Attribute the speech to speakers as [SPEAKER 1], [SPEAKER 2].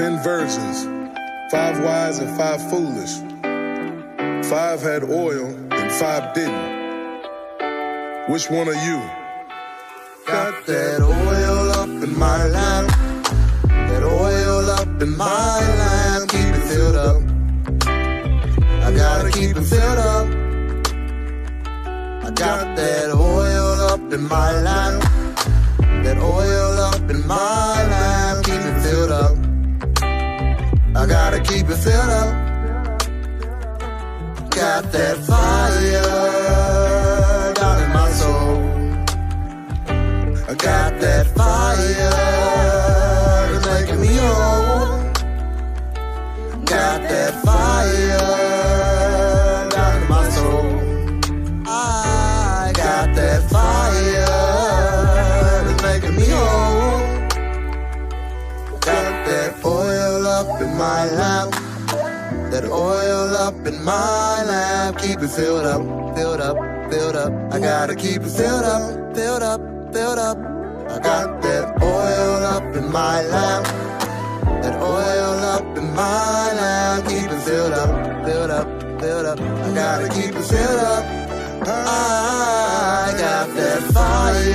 [SPEAKER 1] 10 virgins, 5 wise and 5 foolish. 5 had oil and 5 didn't. Which one are you?
[SPEAKER 2] Got that oil up in my lamp. That oil up in my lamp. Keep it filled up. I gotta keep it filled up. I got that oil up in my lamp. That oil up in my lamp. Keep it filled up. I gotta keep it filled up. Got that fire down in my soul. I got that fire that's making me whole. Got that fire down in my soul. I got that fire that's making me whole. Got that oil up in my lamp. That oil up in my lamp. Keep it filled up, filled up, filled up. I gotta keep it filled up, filled up, filled up. I got that oil up in my lamp. That oil up in my lamp. Keep it filled up, filled up, filled up. I gotta keep it filled up. I got that fire